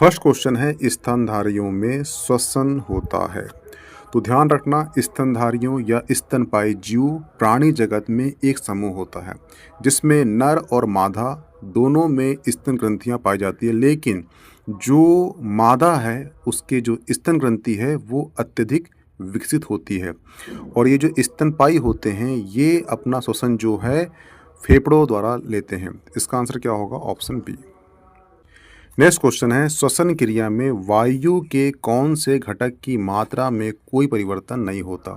First question है, स्तनधारियों में श्वसन होता है। तो ध्यान रखना, स्तनधारियों या स्तनपायी जीव प्राणी जगत में एक समूह होता है जिसमें नर और मादा दोनों में स्तन ग्रंथियां पाई जाती है, लेकिन जो मादा है उसके जो स्तन ग्रंथि है वो अत्यधिक विकसित होती है। और ये जो स्तनपायी होते हैं ये अपना श्वसन जो है फेफड़ों द्वारा लेते हैं। इसका आंसर क्या होगा? Option B. नेक्स्ट क्वेश्चन है, श्वसन क्रिया में वायु के कौन से घटक की मात्रा में कोई परिवर्तन नहीं होता?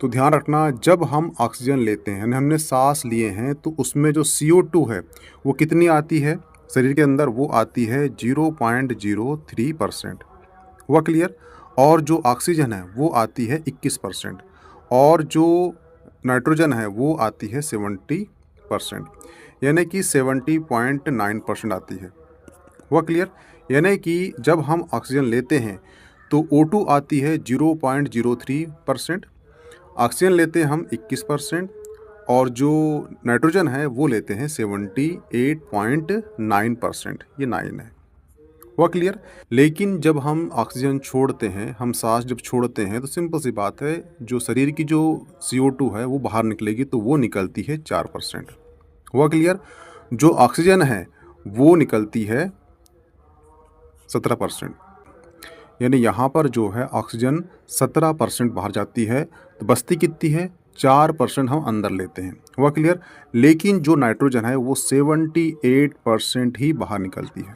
तो ध्यान रखना, जब हम ऑक्सीजन लेते हैं, हमने सांस लिए हैं, तो उसमें जो CO2 है वो कितनी आती है शरीर के अंदर? वो आती है 0.03%। हुआ क्लियर? और जो ऑक्सीजन है वो आती है 21%, और जो नाइट्रोजन है वो आती है 70%, यानी कि 70.9% आती है। हुआ क्लियर? यानी कि जब हम ऑक्सीजन लेते हैं तो O2 आती है 0.03%, ऑक्सीजन लेते हैं हम 21%, और जो नाइट्रोजन है वो लेते हैं 78.9%, ये 9 है। हुआ क्लियर? लेकिन जब हम ऑक्सीजन छोड़ते हैं, हम सांस जब छोड़ते हैं, तो सिंपल सी बात है, जो शरीर की जो CO2 है वो बाहर निकलेगी, तो वो निकलती है 4%। हुआ क्लियर? जो ऑक्सीजन है वो निकलती है 17%, यानी यहाँ पर जो है ऑक्सीजन 17% बाहर जाती है, तो बचती कितनी है? 4% हम अंदर लेते हैं। हुआ क्लियर? लेकिन जो नाइट्रोजन है वो 78% ही बाहर निकलती है।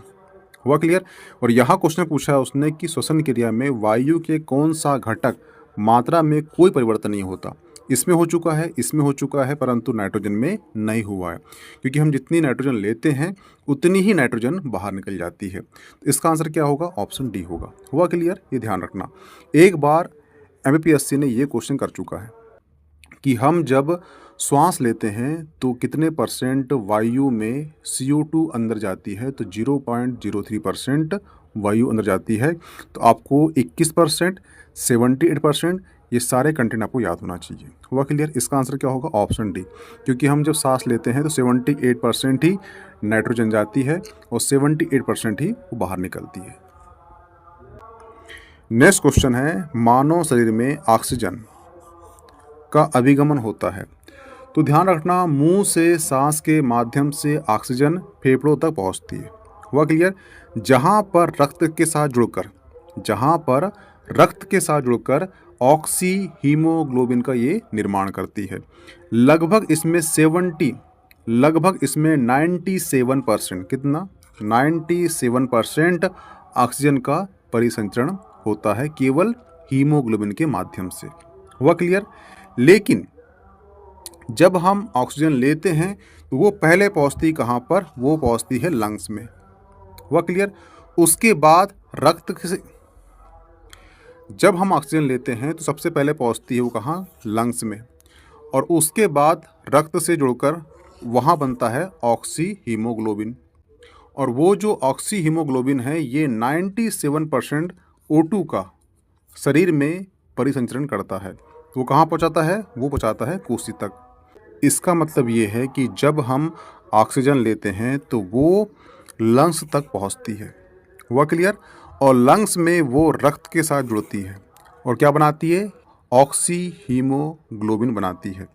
हुआ क्लियर? और यहाँ क्वेश्चन पूछा है उसने कि श्वसन क्रिया में वायु के कौन सा घटक मात्रा में कोई परिवर्तन नहीं होता? इसमें हो चुका है, इसमें हो चुका है, परंतु नाइट्रोजन में नहीं हुआ है, क्योंकि हम जितनी नाइट्रोजन लेते हैं उतनी ही नाइट्रोजन बाहर निकल जाती है। तो इसका आंसर क्या होगा? ऑप्शन डी होगा। हुआ क्लियर? ये ध्यान रखना, एक बार MPSC ने ये क्वेश्चन कर चुका है कि हम जब श्वास लेते हैं तो कितने परसेंट वायु में CO2 अंदर जाती है? तो 0.03% वायु अंदर जाती है। तो आपको 21%, 78%, ये सारे कंटेंट आपको याद होना चाहिए। हुआ क्लियर? इसका आंसर क्या होगा? ऑप्शन डी, क्योंकि हम जब सांस लेते हैं तो 78% ही नाइट्रोजन जाती है और 78% ही वो बाहर निकलती है। नेक्स्ट क्वेश्चन है, मानव शरीर में ऑक्सीजन का अभिगमन होता है। तो ध्यान रखना, मुंह से सांस के माध्यम से ऑक्सीजन फेफड़ों तक पहुंचती है। हुआ क्लियर? जहां पर रक्त के साथ जुड़कर ऑक्सी हीमोग्लोबिन का ये निर्माण करती है। लगभग इसमें 97%, कितना? 97% ऑक्सीजन का परिसंचरण होता है केवल हीमोग्लोबिन के माध्यम से। हुआ क्लियर? लेकिन जब हम ऑक्सीजन लेते हैं तो वो पहले पहुंचती कहाँ पर? वो पहुंचती है लंग्स में। हुआ क्लियर? उसके बाद जब हम ऑक्सीजन लेते हैं तो सबसे पहले पहुंचती है वो कहाँ? लंग्स में, और उसके बाद रक्त से जुड़कर वहाँ बनता है ऑक्सी हीमोग्लोबिन, और वो जो ऑक्सी हीमोग्लोबिन है ये 97% O2 का शरीर में परिसंचरण करता है। वो कहाँ पहुँचाता है? वो पहुँचाता है कोसी तक। इसका मतलब ये है कि जब हम ऑक्सीजन लेते हैं तो वो लंग्स तक पहुंचती है। हुआ क्लियर? और लंग्स में वो रक्त के साथ जुड़ती है और क्या बनाती है? ऑक्सी हीमोग्लोबिन बनाती है,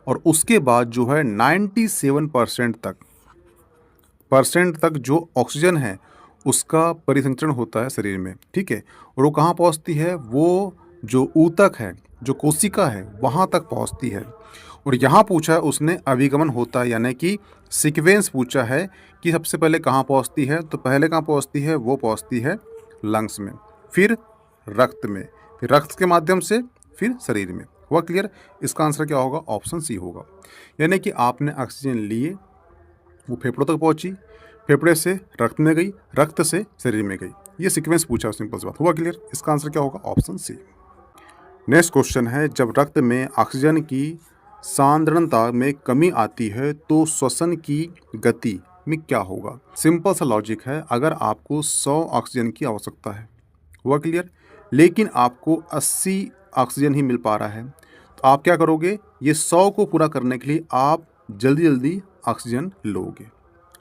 और उसके बाद जो है 97% तक जो ऑक्सीजन है उसका परिसंचरण होता है शरीर में। ठीक है? और वो कहाँ पहुंचती है? वो जो ऊतक है, जो कोशिका है, वहाँ तक पहुंचती है। और यहाँ पूछा है उसने अभिगमन होता है, यानी कि सीक्वेंस पूछा है कि सबसे पहले कहाँ पहुँचती है। तो पहले कहाँ पहुँचती है? वो पहुँचती है लंग्स में, फिर रक्त में, फिर रक्त के माध्यम से फिर शरीर में। हुआ क्लियर? इसका आंसर क्या होगा? ऑप्शन सी होगा। यानी कि आपने ऑक्सीजन लिए, वो फेफड़ों तक पहुँची, फेफड़े से रक्त में गई, रक्त से शरीर में गई, ये सीक्वेंस पूछा, सिंपल सी बात। हुआ क्लियर? इसका आंसर क्या होगा? Option C. नेक्स्ट क्वेश्चन है, जब रक्त में ऑक्सीजन की सांद्रता में कमी आती है तो श्वसन की गति में क्या होगा? सिंपल सा लॉजिक है, अगर आपको 100 ऑक्सीजन की आवश्यकता है, हुआ क्लियर, लेकिन आपको 80 ऑक्सीजन ही मिल पा रहा है, तो आप क्या करोगे? ये 100 को पूरा करने के लिए आप जल्दी जल्दी ऑक्सीजन लोगे।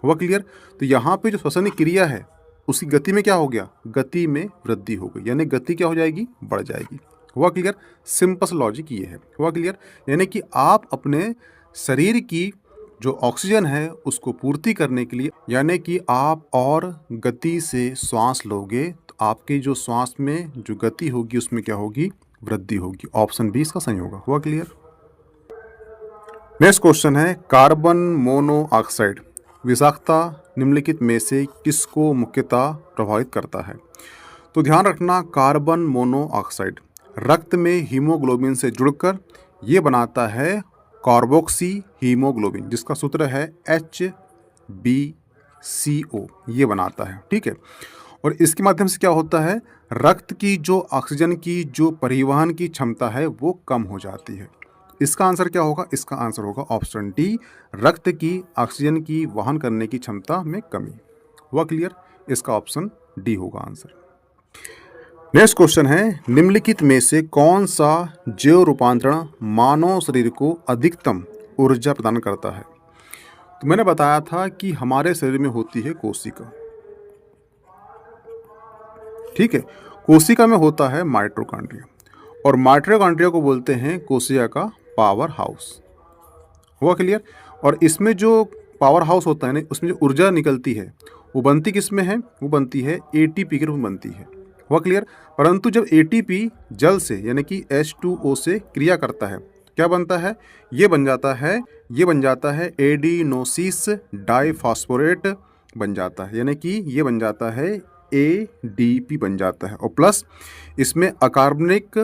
हुआ क्लियर? तो यहाँ पे जो श्वसन क्रिया है उसकी गति में क्या हो गया, गति में वृद्धि हो गई, यानी गति क्या हो जाएगी, बढ़ जाएगी। हुआ क्लियर? सिंपल सा लॉजिक ये है। हुआ क्लियर? यानी कि आप अपने शरीर की जो ऑक्सीजन है उसको पूर्ति करने के लिए, यानी कि आप और गति से श्वास लोगे तो आपके जो श्वास में जो गति होगी उसमें क्या होगी, वृद्धि होगी। ऑप्शन बी इसका सही होगा। हुआ क्लियर? नेक्स्ट क्वेश्चन है, कार्बन मोनोऑक्साइड विषाक्तता निम्नलिखित में से किसको मुख्यतः प्रभावित करता है? तो ध्यान रखना, कार्बन मोनोऑक्साइड रक्त में हीमोग्लोबिन से जुड़कर ये बनाता है कार्बोक्सी हीमोग्लोबिन, जिसका सूत्र है HbCO, ये बनाता है। ठीक है, और इसके माध्यम से क्या होता है, रक्त की जो ऑक्सीजन की जो परिवहन की क्षमता है वो कम हो जाती है। इसका आंसर क्या होगा, इसका आंसर होगा ऑप्शन डी, रक्त की ऑक्सीजन की वहन करने की क्षमता में कमी। हुआ क्लियर? इसका ऑप्शन डी होगा आंसर। नेक्स्ट क्वेश्चन है, निम्नलिखित में से कौन सा जैव रूपांतरण मानव शरीर को अधिकतम ऊर्जा प्रदान करता है? तो मैंने बताया था कि हमारे शरीर में होती है कोशिका। ठीक है, कोशिका में होता है माइटोकॉन्ड्रिया, और माइटोकॉन्ड्रिया को बोलते हैं कोशिका का पावर हाउस। हुआ क्लियर? और इसमें जो पावर हाउस होता है ना, उसमें जो ऊर्जा निकलती है वो बनती किस में है, वो बनती है एटीपी के रूप में बनती है। हुआ क्लियर? परंतु जब एटीपी जल से यानी कि H2O से क्रिया करता है, क्या बनता है, ये बन जाता है एडिनोसिस डाइफॉस्फोरेट बन जाता है, यानी कि ये बन जाता है ADP बन जाता है, और प्लस इसमें अकार्बनिक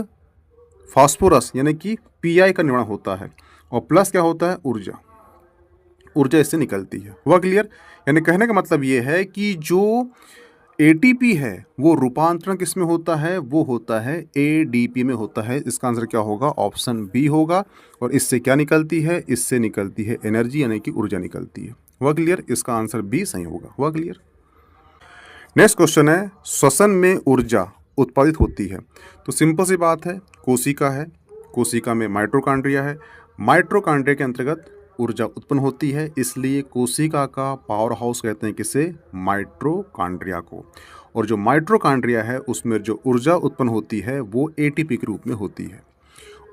फास्फोरस यानी कि PI का निर्माण होता है, और प्लस क्या होता है, ऊर्जा इससे निकलती है। हुआ क्लियर? यानी कहने का मतलब ये है कि जो ATP है वो रूपांतरण किस में होता है, वो होता है ADP में होता है। इसका आंसर क्या होगा, ऑप्शन बी होगा। और इससे क्या निकलती है, इससे निकलती है एनर्जी यानी कि ऊर्जा निकलती है। हुआ क्लियर? इसका आंसर बी सही होगा। हुआ क्लियर? नेक्स्ट क्वेश्चन है, श्वसन में ऊर्जा उत्पादित होती है। तो सिंपल सी बात है, कोशिका है, कोशिका में माइटोकॉन्ड्रिया है, माइटोकॉन्ड्रिया के अंतर्गत ऊर्जा उत्पन्न होती है, इसलिए कोशिका का पावर हाउस कहते हैं किसे, माइटोकॉन्ड्रिया को। और जो माइटोकॉन्ड्रिया है उसमें जो ऊर्जा उत्पन्न होती है वो ATP के रूप में होती है,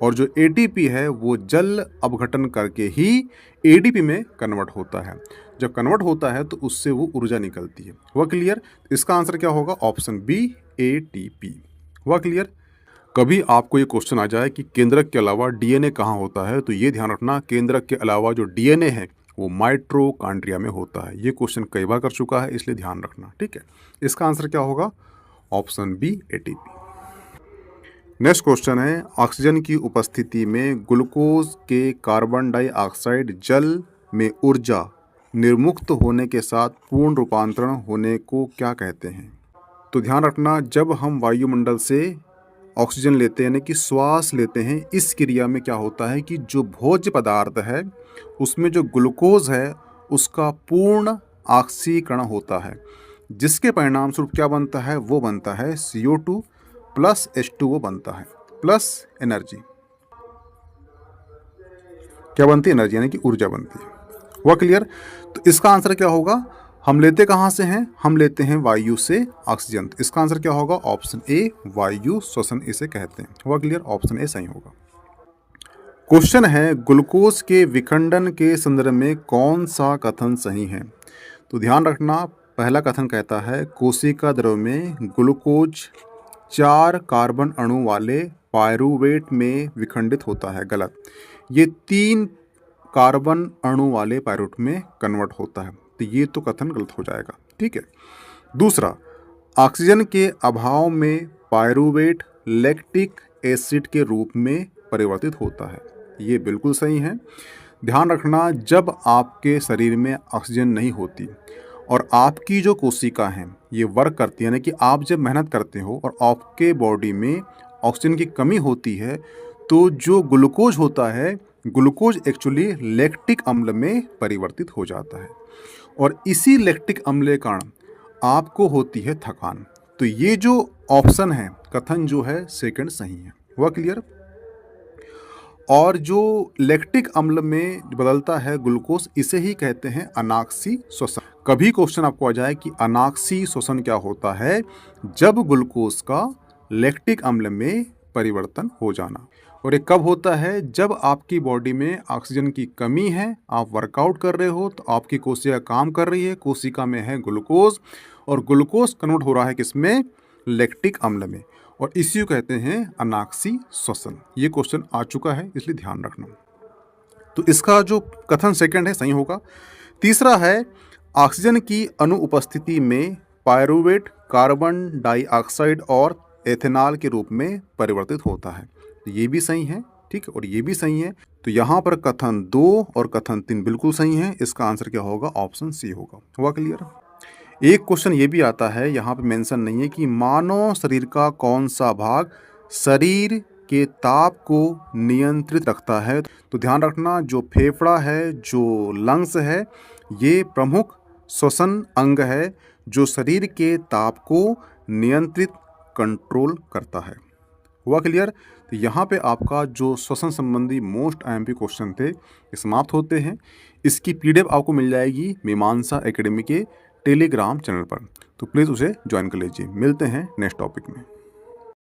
और जो ATP है वो जल अपघटन करके ही ADP में कन्वर्ट होता है। जब कन्वर्ट होता है तो उससे वो ऊर्जा निकलती है। हुआ क्लियर? इसका आंसर क्या होगा, ऑप्शन बी ATP। हुआ क्लियर? कभी आपको ये क्वेश्चन आ जाए कि केंद्रक के अलावा DNA कहाँ होता है, तो ये ध्यान रखना, केंद्रक के अलावा जो DNA है वो माइटोकॉन्ड्रिया में होता है। ये क्वेश्चन कई बार कर चुका है, इसलिए ध्यान रखना। ठीक है, इसका आंसर क्या होगा, option B ATP। Next question है, ऑक्सीजन की उपस्थिति में ग्लूकोज के कार्बन डाइऑक्साइड जल में ऊर्जा निर्मुक्त होने के साथ पूर्ण रूपांतरण होने को क्या कहते हैं? तो ध्यान रखना, जब हम वायुमंडल से ऑक्सीजन लेते हैं यानी कि श्वास लेते हैं, इस क्रिया में क्या होता है कि जो भोज्य पदार्थ है उसमें जो ग्लूकोज है उसका पूर्ण ऑक्सीकरण होता है, जिसके परिणाम स्वरूप क्या बनता है, वो बनता है CO2 प्लस H2O बनता है, प्लस एनर्जी। क्या बनती है, एनर्जी यानी कि ऊर्जा बनती है। हुआ क्लियर? तो इसका आंसर क्या होगा, हम लेते कहाँ से हैं, हम लेते हैं वायु से ऑक्सीजन। तो इसका आंसर क्या होगा, ऑप्शन ए, वायु श्वसन इसे कहते हैं। हुआ क्लियर? ऑप्शन ए सही होगा। क्वेश्चन है, ग्लूकोज के विखंडन के संदर्भ में कौन सा कथन सही है? तो ध्यान रखना, पहला कथन कहता है कोशिका द्रव में ग्लूकोज 4 कार्बन अणु वाले पायरूवेट में विखंडित होता है। गलत, ये 3 कार्बन अणु वाले पायरूवेट में कन्वर्ट होता है, तो ये तो कथन गलत हो जाएगा। ठीक है। दूसरा, ऑक्सीजन के अभाव में पायरूवेट लैक्टिक एसिड के रूप में परिवर्तित होता है, ये बिल्कुल सही है। ध्यान रखना, जब आपके शरीर में ऑक्सीजन नहीं होती और आपकी जो कोशिका हैं ये वर्क करती है, यानी कि आप जब मेहनत करते हो और आपके बॉडी में ऑक्सीजन की कमी होती है, तो जो ग्लूकोज होता है, ग्लूकोज एक्चुअली लैक्टिक अम्ल में परिवर्तित हो जाता है, और इसी लैक्टिक अम्ल के कारण आपको होती है थकान। तो ये जो ऑप्शन है, कथन जो है सेकंड सही है। हुआ क्लियर? और जो लैक्टिक अम्ल में बदलता है ग्लूकोज, इसे ही कहते हैं अनाक्सी श्वसन। कभी क्वेश्चन आपको आ जाए कि अनाक्सी श्वसन क्या होता है, जब ग्लूकोज का लैक्टिक अम्ल में परिवर्तन हो जाना। और ये कब होता है, जब आपकी बॉडी में ऑक्सीजन की कमी है, आप वर्कआउट कर रहे हो तो आपकी कोशिका काम कर रही है, कोशिका में है ग्लूकोज और ग्लूकोज कन्वर्ट हो रहा है किसमें, लैक्टिक अम्ल में, और इसी को कहते हैं अनाक्सी श्वसन। ये क्वेश्चन आ चुका है इसलिए ध्यान रखना। तो इसका जो कथन सेकंड है सही होगा। तीसरा है ऑक्सीजन की अनुपस्थिति में पायरुवेट कार्बन डाइऑक्साइड और एथेनॉल के रूप में परिवर्तित होता है। तो ये भी सही है, ठीक है, और ये भी सही है। तो यहाँ पर कथन 2 और कथन 3 बिल्कुल सही है। इसका आंसर क्या होगा, ऑप्शन सी होगा। हुआ क्लियर। एक क्वेश्चन ये भी आता है, यहाँ पे मेंशन नहीं है कि मानव शरीर का कौन सा भाग शरीर के ताप को नियंत्रित रखता है। तो ध्यान रखना, जो फेफड़ा है, जो लंग्स है, ये प्रमुख श्वसन अंग है जो शरीर के ताप को नियंत्रित कंट्रोल करता है। हुआ क्लियर। तो यहाँ पे आपका जो श्वसन संबंधी मोस्ट आईएमपी क्वेश्चन थे ये समाप्त होते हैं। इसकी पीडीएफ आपको मिल जाएगी मीमांसा एकेडमी के टेलीग्राम चैनल पर, तो प्लीज़ उसे ज्वाइन कर लीजिए। मिलते हैं नेक्स्ट टॉपिक में।